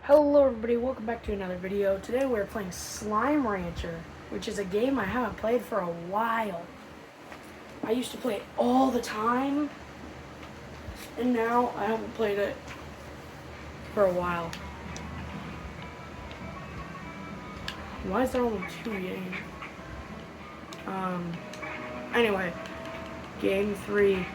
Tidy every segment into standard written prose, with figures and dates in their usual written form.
Hello everybody, welcome back to another video. Today we're playing Slime Rancher, which is a game I haven't played for a while. I used to play it all the time, and now I haven't played it for a while. Why is there only 2 games? Anyway, game 3.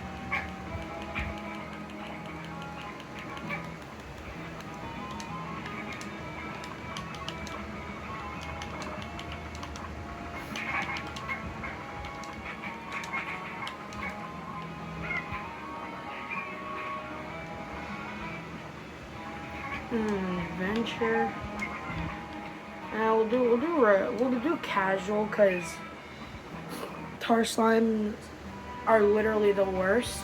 Adventure. We'll do casual because tar slimes are literally the worst.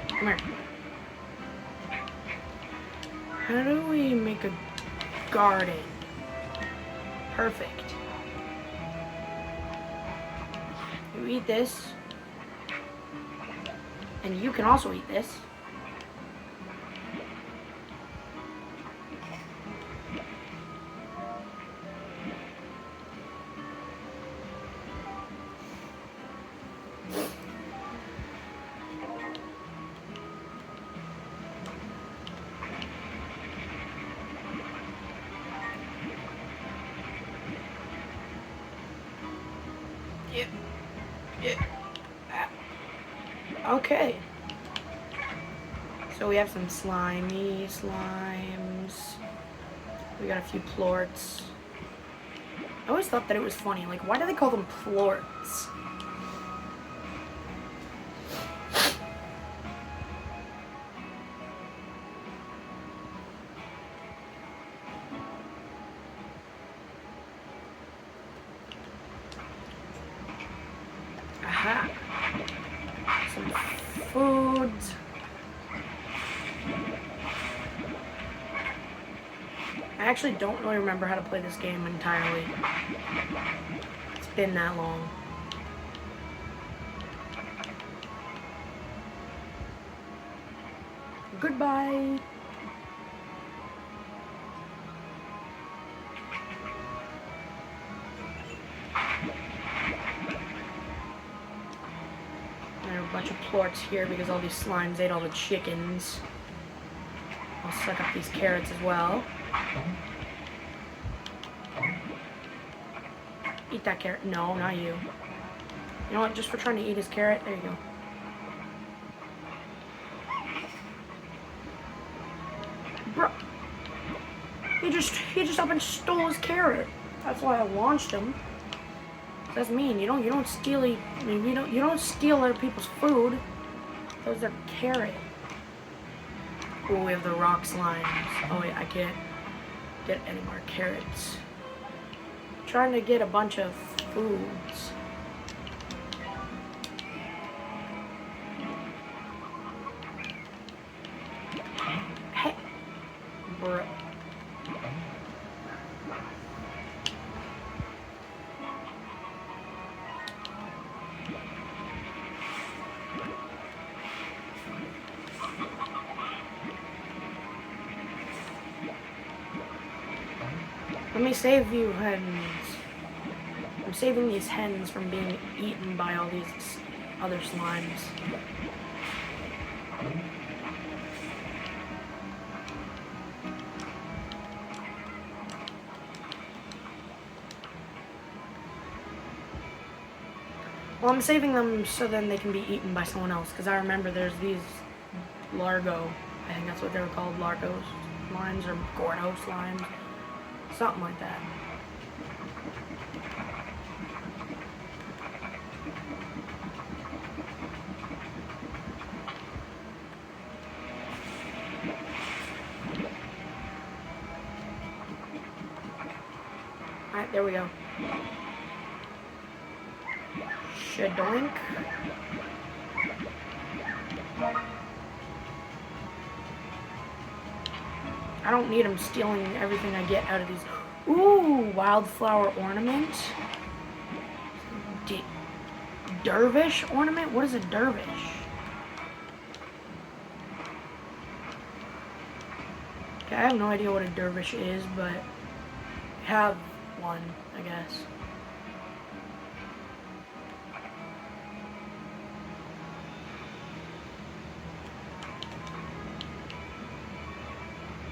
Come here. How do we make a garden? Perfect. You eat this. And you can also eat this. Okay. So we have some slimy slimes. We got a few plorts. I always thought that it was funny. Like, why do they call them plorts? Aha. Some food. I actually don't really remember how to play this game entirely. It's been that long. Goodbye. There are a bunch of plorts here because all these slimes ate all the chickens. I'll suck up these carrots as well. Eat that carrot. No, not you. You know what? Just for trying to eat his carrot. There you go. Bro. He just up and stole his carrot. That's why I launched him. That's mean. You don't steal you don't steal other people's food. Those are carrot. Oh, we have the rock slimes. Oh wait, I can't get any more carrots. I'm trying to get a bunch of foods. Hey, bro. Let me save you, hens. I'm saving these hens from being eaten by all these other slimes. Well, I'm saving them so then they can be eaten by someone else, because I remember there's these Largo. I think that's what they were called, Largo's limes or Gordos limes. Something like that. Alright, there we go. Shadoink. I don't need them stealing everything I get out of these. Ooh, wildflower ornament. Dervish ornament? What is a dervish? Okay, I have no idea what a dervish is, but I have one, I guess.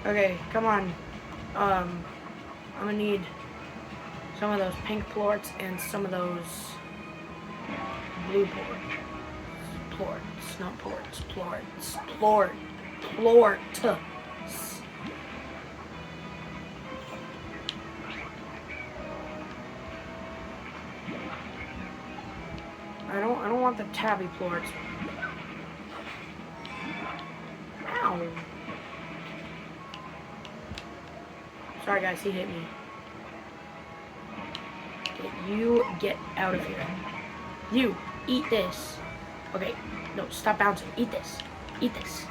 Okay, come on. I'm gonna need some of those pink plorts and some of those blue plorts, not plorts, plort. I don't want the tabby plorts. Ow. Sorry guys, he hit me. Okay, you get out of here. You, eat this. Okay, no, stop bouncing. Eat this. Eat this.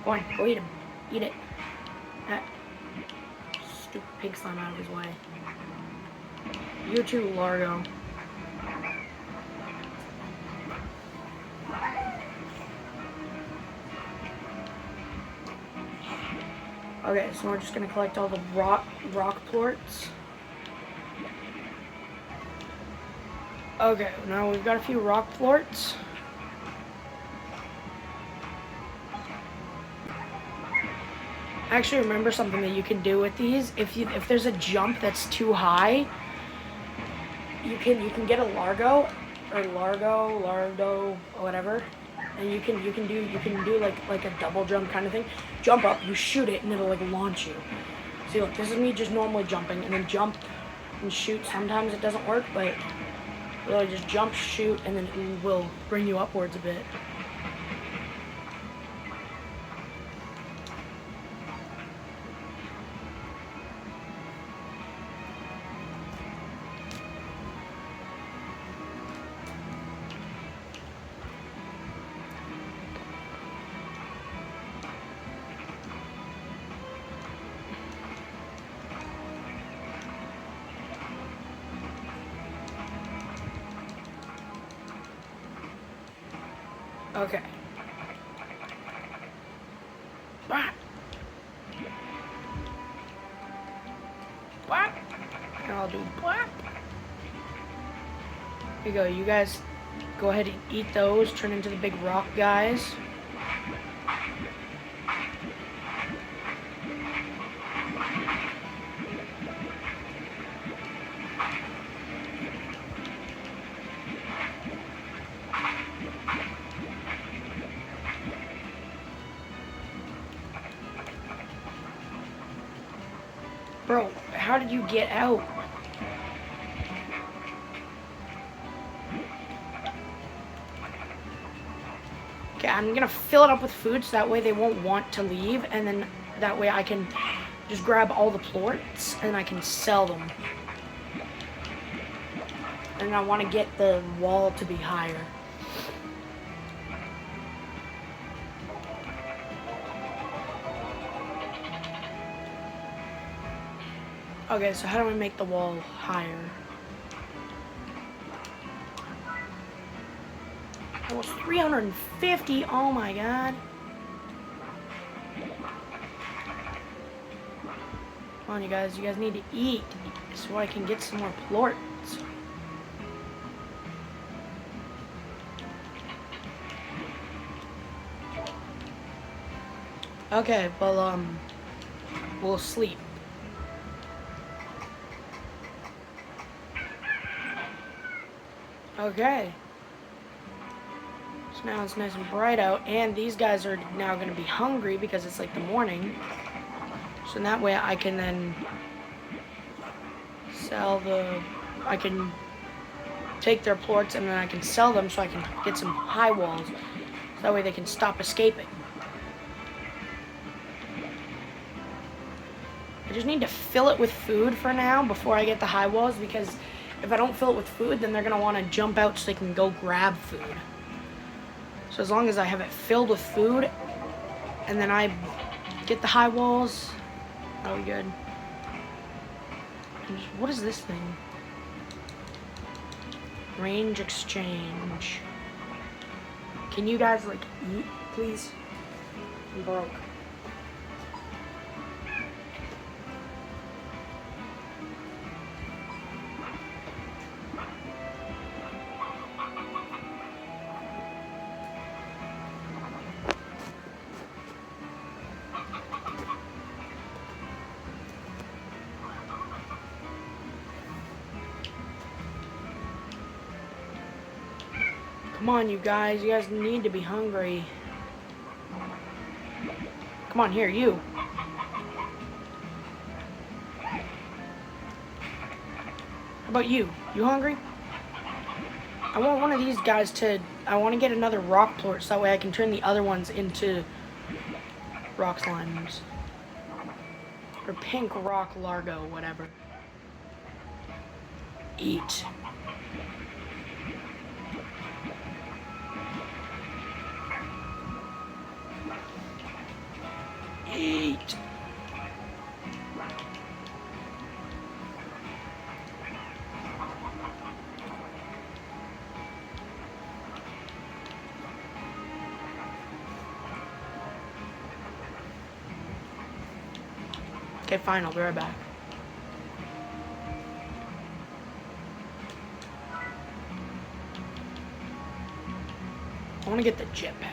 Go on, go eat him. Eat it. That stupid pig slime out of his way. You too, Largo. Okay, so we're just gonna collect all the rock plorts. Okay, now we've got a few rock plorts. I actually remember something that you can do with these. If there's a jump that's too high, you can get a Lardo or whatever. And you can do like a double jump kind of thing. Jump up, you shoot it, and it'll like launch you. See, look, this is me just normally jumping, and then jump and shoot. Sometimes it doesn't work, but really just jump, shoot, and then it will bring you upwards a bit. Okay. What? What? And I'll do what? Here you go. You guys go ahead and eat those. Turn into the big rock guys. Bro, how did you get out? Okay, I'm gonna fill it up with food so that way they won't want to leave, and then that way I can just grab all the plorts and I can sell them. And I want to get the wall to be higher. Okay, so how do we make the wall higher? Almost 350, oh my god. Come on, you guys need to eat so I can get some more plorts. Okay, well, we'll sleep. Okay. So now it's nice and bright out, and these guys are now going to be hungry because it's like the morning. So in that way I can then I can take their plorts and then I can sell them so I can get some high walls. So that way they can stop escaping. I just need to fill it with food for now before I get the high walls, because if I don't fill it with food, then they're going to want to jump out so they can go grab food. So as long as I have it filled with food and then I get the high walls, that'll be good. And what is this thing? Range exchange. Can you guys like eat, please? I'm broke. Come on, you guys need to be hungry. Come on, here, you. How about you? You hungry? I want one of these guys I want to get another rock plort so that way I can turn the other ones into rock slimes. Or pink rock largo, whatever. Eat. Eat. Okay, fine, I'll be right back. I want to get the jetpack.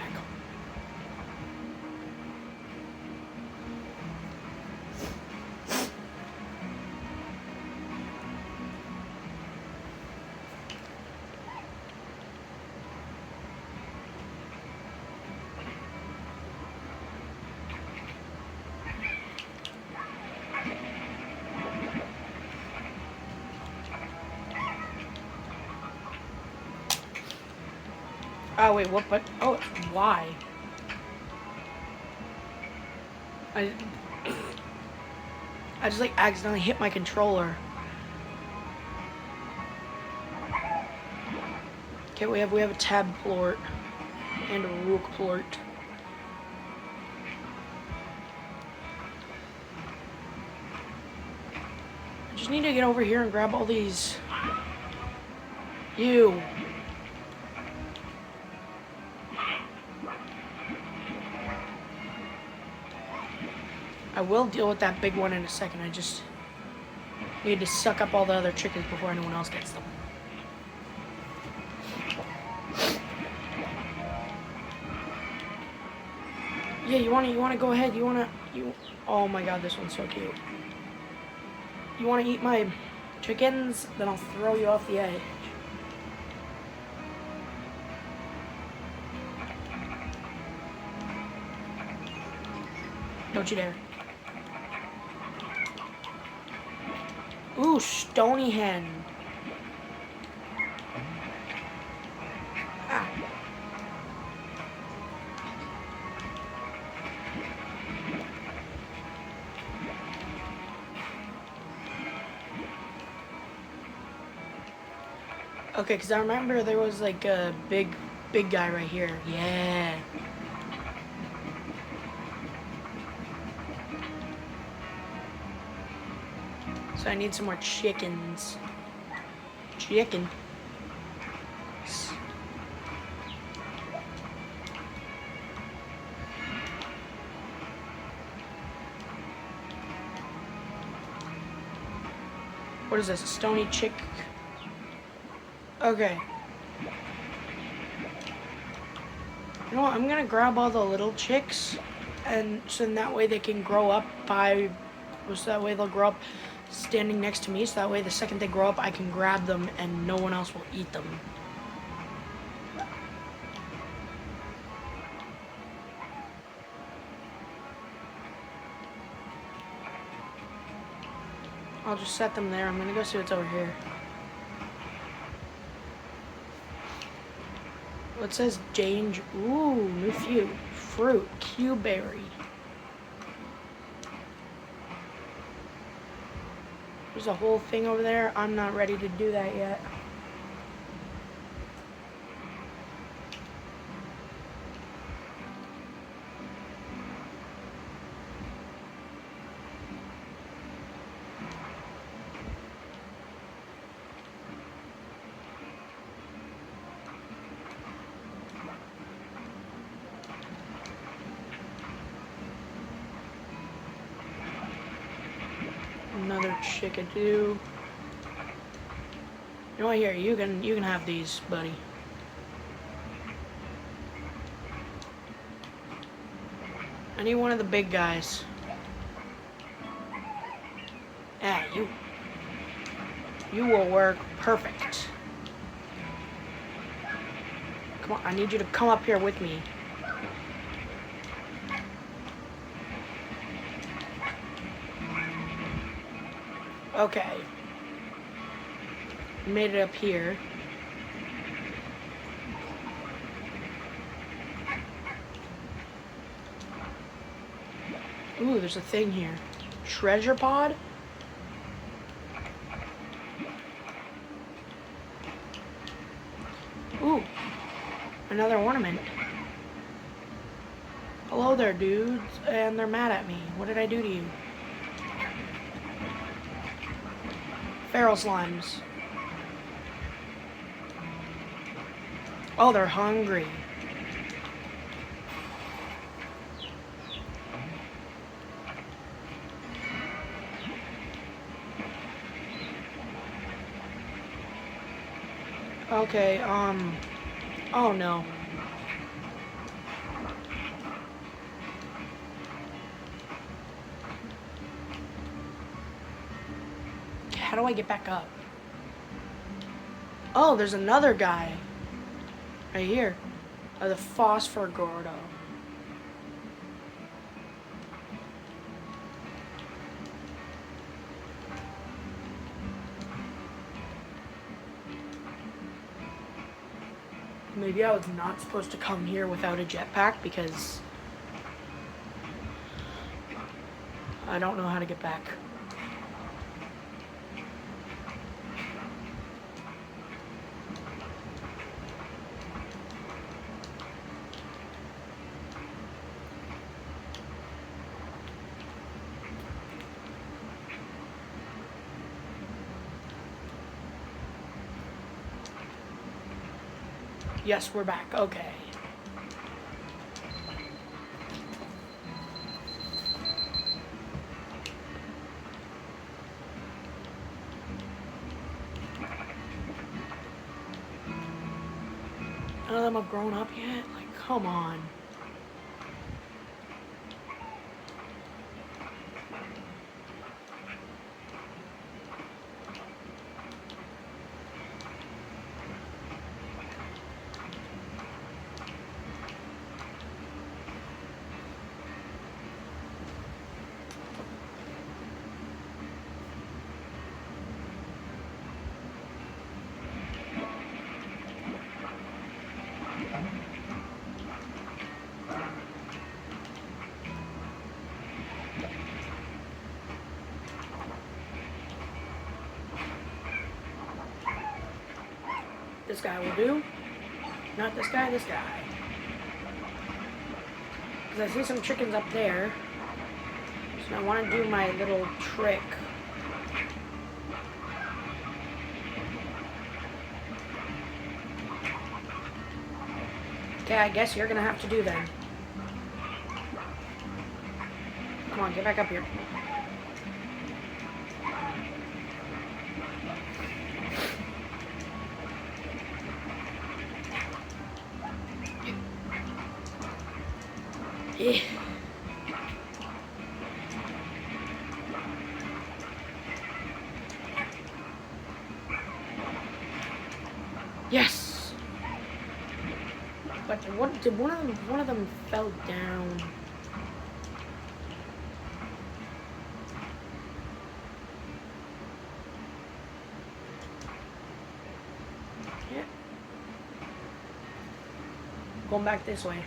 Oh wait, what? But oh, why? I just like accidentally hit my controller. Okay, we have a tab plort and a rook plort. I just need to get over here and grab all these. You. I will deal with that big one in a second. I just need to suck up all the other chickens before anyone else gets them. Yeah, you wanna go ahead. Oh my god, this one's so cute. You wanna eat my chickens? Then I'll throw you off the edge. Don't you dare. Ooh, stony hen. Ah. Okay, because I remember there was like a big guy right here. Yeah. So I need some more chickens. Chicken. What is this? A stony chick? Okay. You know what? I'm gonna grab all the little chicks, and so in that way they can grow up so that way they'll grow up standing next to me, so that way the second they grow up I can grab them and no one else will eat them. I'll just set them there. I'm gonna go see what's over here. What says Jane? Ooh, new fruit, Q-berry. There's a whole thing over there. I'm not ready to do that yet. Another chickadoo. You know what? Here, you can have these, buddy. I need one of the big guys. Yeah, you will work perfect. Come on, I need you to come up here with me. Okay. Made it up here. Ooh, there's a thing here. Treasure pod? Ooh, another ornament. Hello there, dudes. And they're mad at me. What did I do to you? Feral slimes. Oh, they're hungry. Okay, oh no. How do I get back up? Oh, there's another guy. Right here. The Phosphor Gordo. Maybe I was not supposed to come here without a jetpack because I don't know how to get back. Yes, we're back. Okay. None of them have grown up yet? Like, come on. This guy will do. Not this guy, this guy. Because I see some chickens up there. So I want to do my little trick. Okay, I guess you're going to have to do that. Come on, get back up here. Yeah. Yes. But what did one of them fell down? going back this way.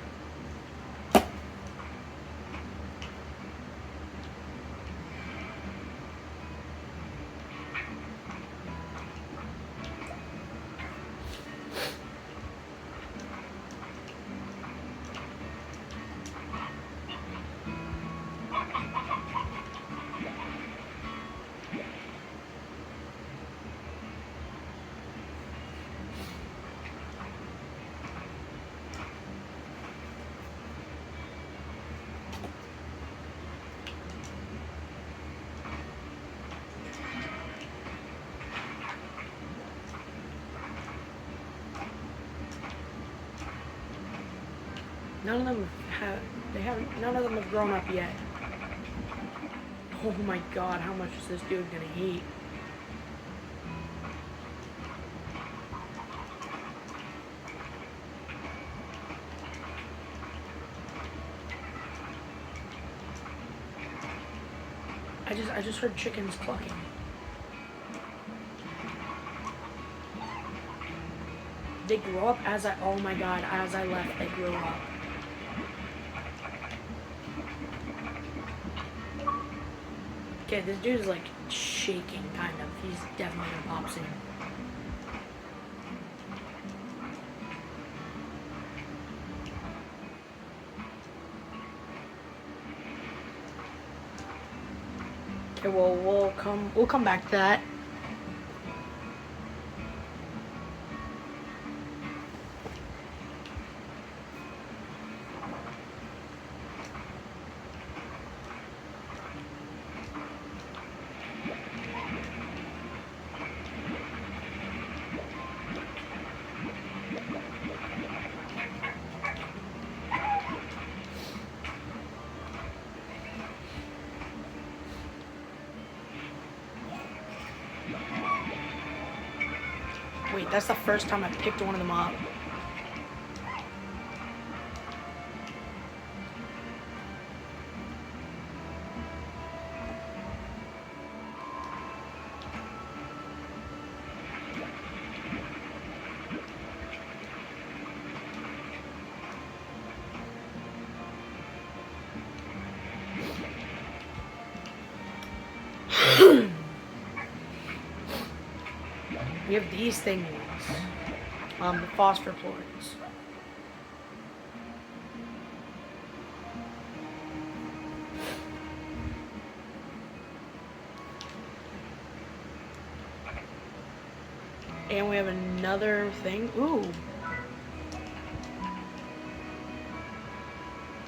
None of them none of them have grown up yet. Oh my god, how much is this dude gonna eat? I just heard chickens clucking. They grow up oh my god, as I left, they grew up. Okay, this dude is like shaking, kind of. He's definitely gonna pop soon. Okay, well we'll come back to that. Wait, that's the first time I picked one of them up. We have these things, the phosphorploids. And we have another thing. Ooh.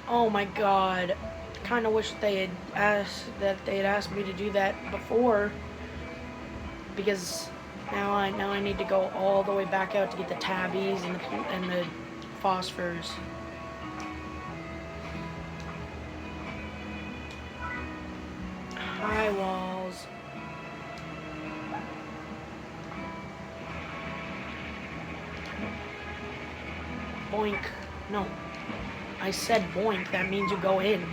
Oh my god. Kind of wish they had asked me to do that before, because now I need to go all the way back out to get the tabbies and the phosphors. High walls. Boink. No. I said boink. That means you go in.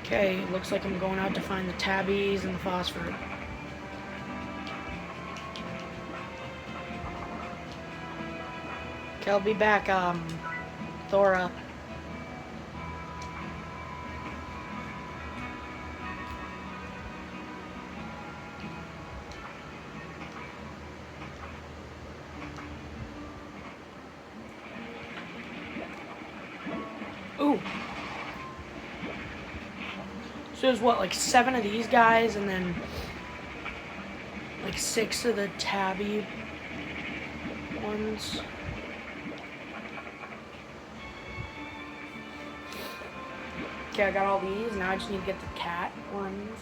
Okay, looks like I'm going out to find the tabbies and the phosphor. Okay, I'll be back, Thora. Ooh. So there's what, like 7 of these guys, and then like 6 of the tabby ones. Okay, I got all these. Now I just need to get the cat ones.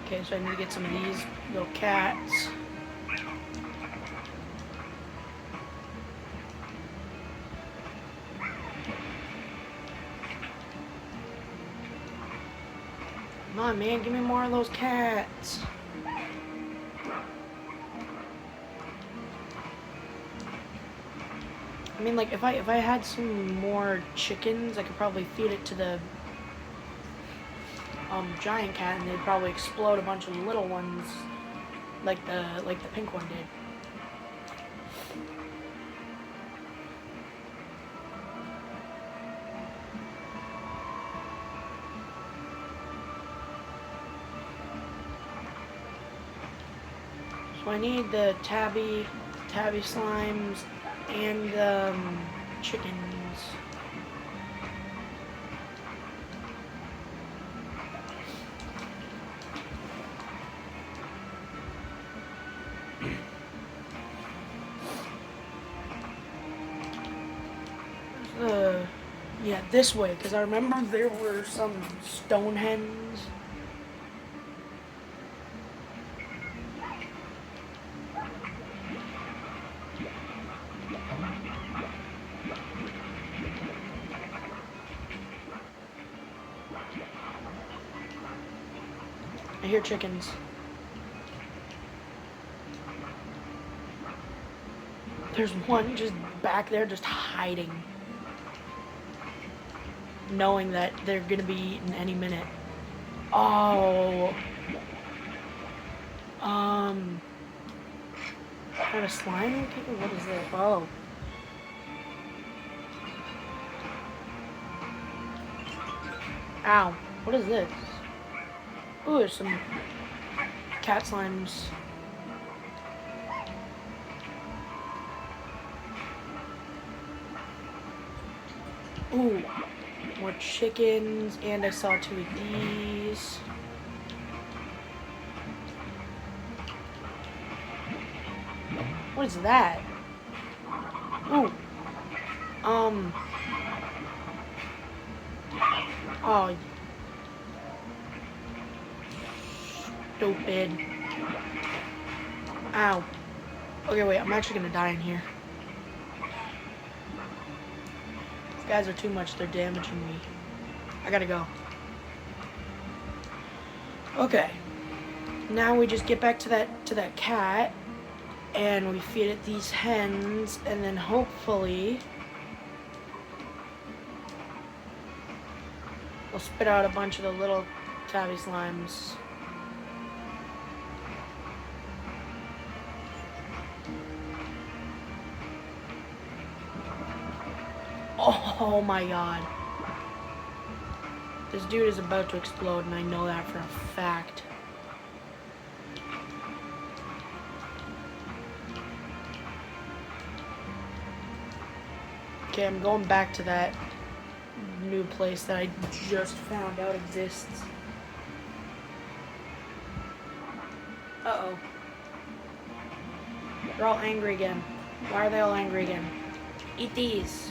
Okay, so I need to get some of these little cats. Come on, man, give me more of those cats. I mean, like, if I had some more chickens, I could probably feed it to the giant cat, and they'd probably explode a bunch of little ones, like the pink one did. So I need the tabby slimes and chickens. Yeah, this way, because I remember there were some stone hens. I hear chickens. There's one just back there just hiding, knowing that they're gonna be eaten any minute. Oh. I have a slime? What is this? Oh. Ow. What is this? Ooh, there's some cat slimes. Ooh. More chickens, and I saw 2 of these. What is that? Ooh. Oh. Stupid. Ow. Okay, wait, I'm actually gonna die in here. These guys are too much, they're damaging me. I gotta go. Okay. Now we just get back to that cat, and we feed it these hens, and then hopefully we'll spit out a bunch of the little tabby slimes. Oh my god. This dude is about to explode, and I know that for a fact. Okay, I'm going back to that new place that I just found out exists. Uh-oh. They're all angry again. Why are they all angry again? Eat these.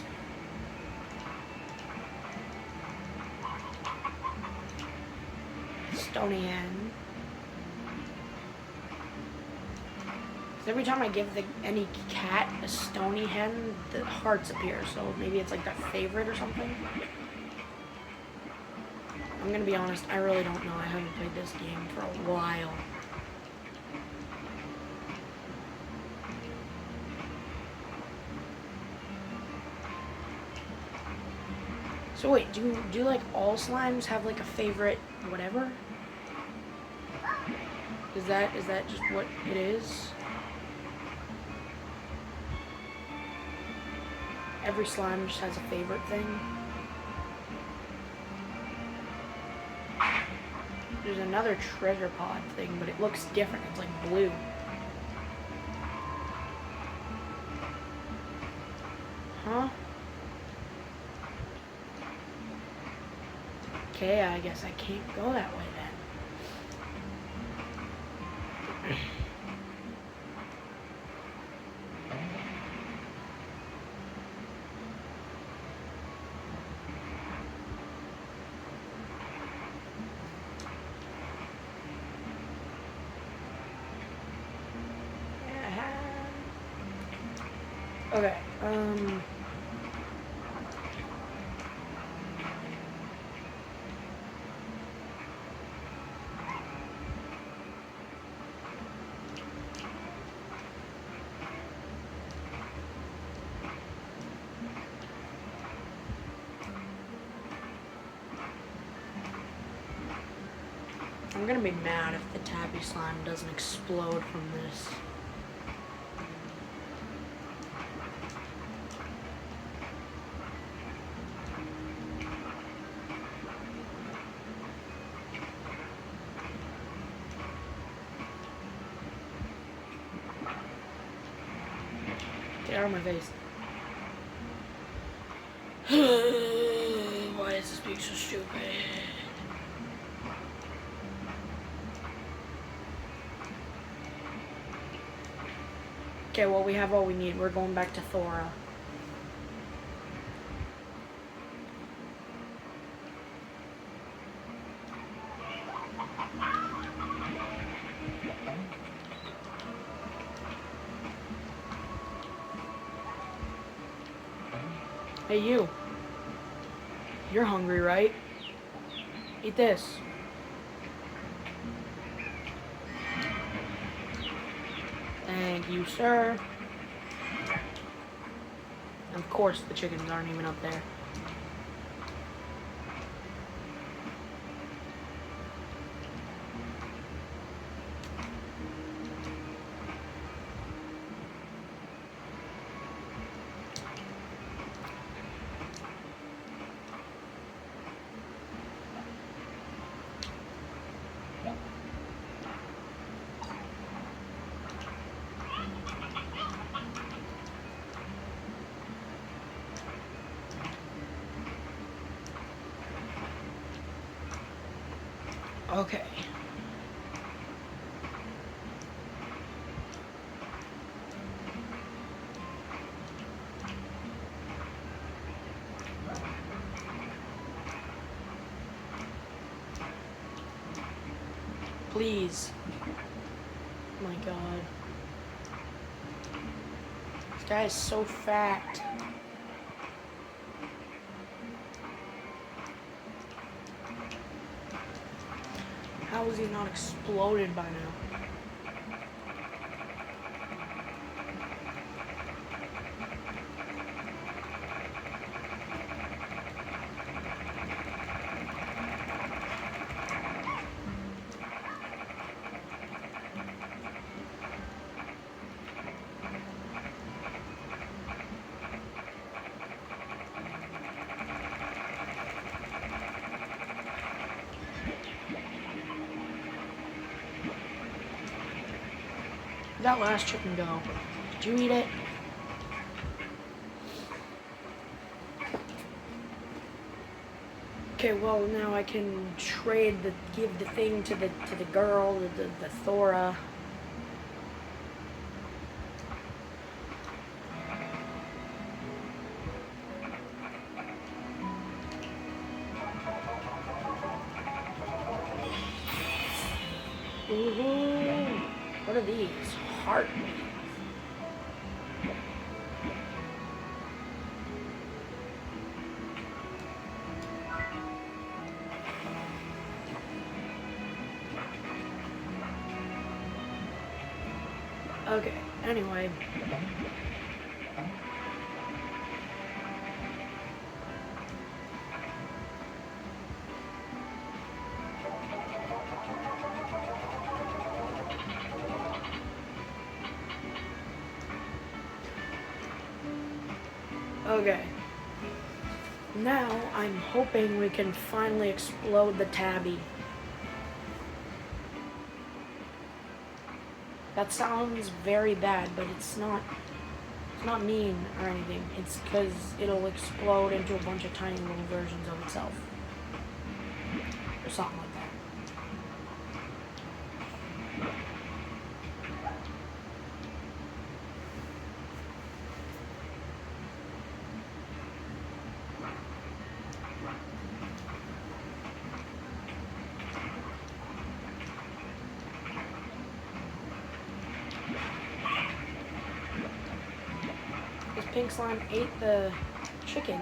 Stony hen. Every time I give any cat a stony hen, the hearts appear, so maybe it's like their favorite or something. I'm gonna be honest, I really don't know. I haven't played this game for a while. So wait, do like all slimes have like a favorite whatever? Is that just what it is? Every slime just has a favorite thing. There's another treasure pod thing, but it looks different. It's like blue. Huh? Okay, I guess I can't go that way then. Okay, I'm gonna be mad if the tabby slime doesn't explode from this. Get out of my face. Why is this being so stupid? Okay, well, we have all we need. We're going back to Thora. Hey, you. You're hungry, right? Eat this. Thank you, sir. Of course, the chickens aren't even up there. Okay. Please. Oh my god. This guy is so fat. How is he not exploded by now? Where'd that last chicken go? Did you eat it? Okay, well now I can give the thing to the girl, the Thora. Ooh, what are these? Heart. Okay, anyway. Okay. Now I'm hoping we can finally explode the tabby. That sounds very bad, but it's not mean or anything. It's because it'll explode into a bunch of tiny little versions of itself. Or something like that. Pink slime ate the chicken.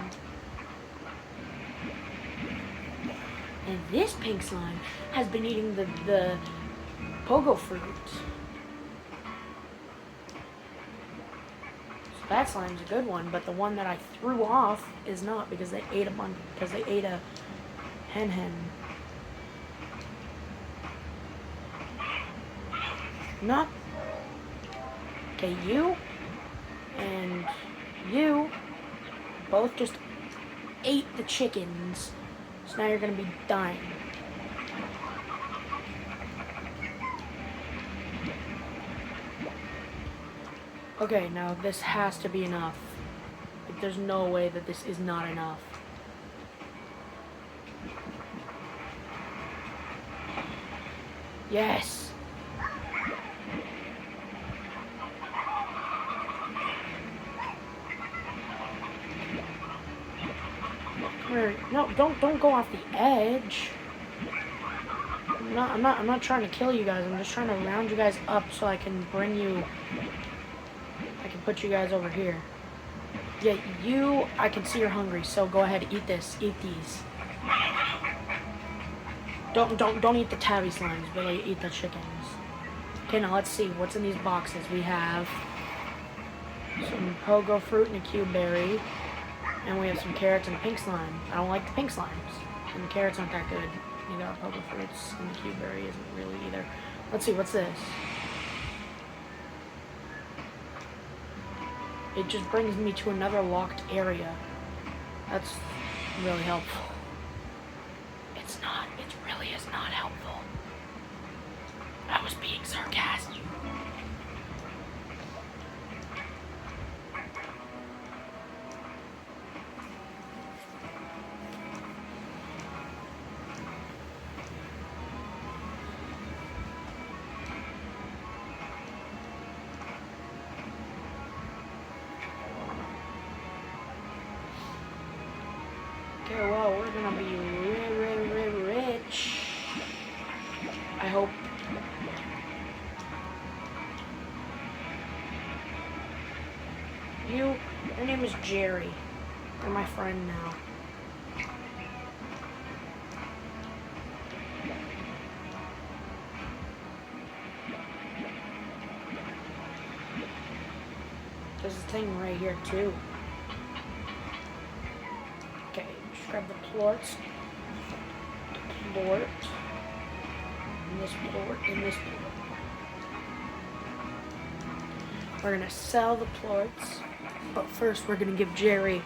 And this pink slime has been eating the pogo fruit. So that slime's a good one, but the one that I threw off is not because they ate a hen. Not. Okay, you and you both just ate the chickens. So now you're gonna be dying. Okay, now this has to be enough. Like, there's no way that this is not enough. Yes! Come here. No, don't go off the edge. I'm not trying to kill you guys. I'm just trying to round you guys up so I can bring you. I can put you guys over here. Yeah, you. I can see you're hungry, so go ahead, eat this. Eat these. Don't eat the tabby slimes, but like, eat the chickens. Okay, now let's see what's in these boxes. We have some pogo fruit and a cube berry, and we have some carrots and a pink slime. I don't like the pink slimes, and the carrots aren't that good. Neither are pogo fruits, and the cube berry isn't really either. Let's see, what's this? It just brings me to another locked area. That's really helpful. It's not. It really is not helpful. I was being sarcastic. Okay, well, we're gonna be rich. I hope. Your name is Jerry. You're my friend now. There's a thing right here, too. Okay, just grab the plorts. Plort. And this plort, and this plort. We're gonna sell the plorts. But first, we're gonna give Jerry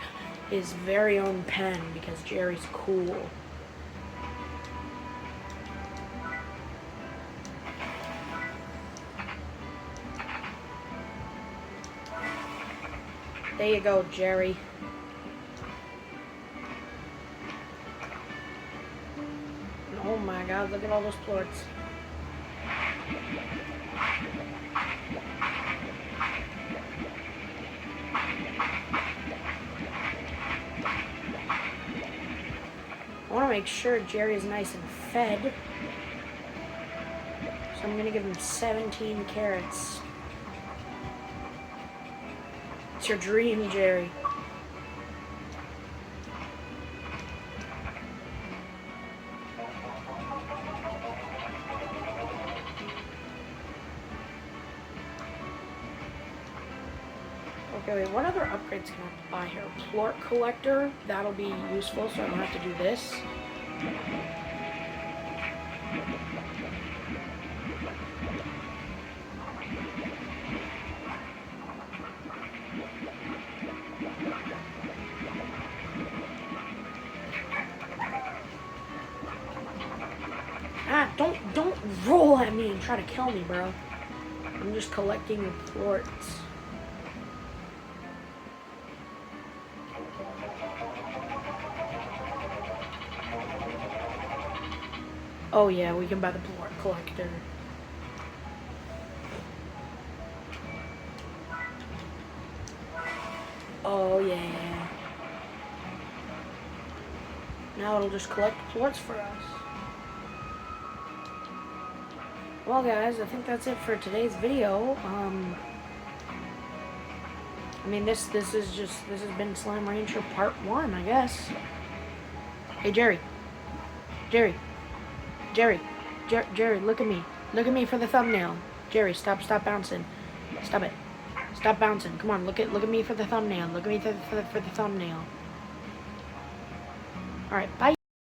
his very own pen because Jerry's cool. There you go, Jerry. Oh my God, look at all those plorts. I want to make sure Jerry is nice and fed. So I'm going to give him 17 carrots. It's your dream, Jerry. Okay, wait, what other upgrades can I buy here? Plort collector, that'll be useful, so I don't have to do this. Ah, don't roll at me and try to kill me, bro. I'm just collecting your plorts. Oh yeah, we can buy the plort collector. Oh yeah. Now it'll just collect plorts for us. Well guys, I think that's it for today's video. I mean this has been Slime Rancher Part 1, I guess. Hey Jerry. Jerry, look at me. Look at me for the thumbnail. Jerry, stop bouncing. Stop it. Stop bouncing. Come on, look at me for the thumbnail. Look at me for the thumbnail. Alright, bye.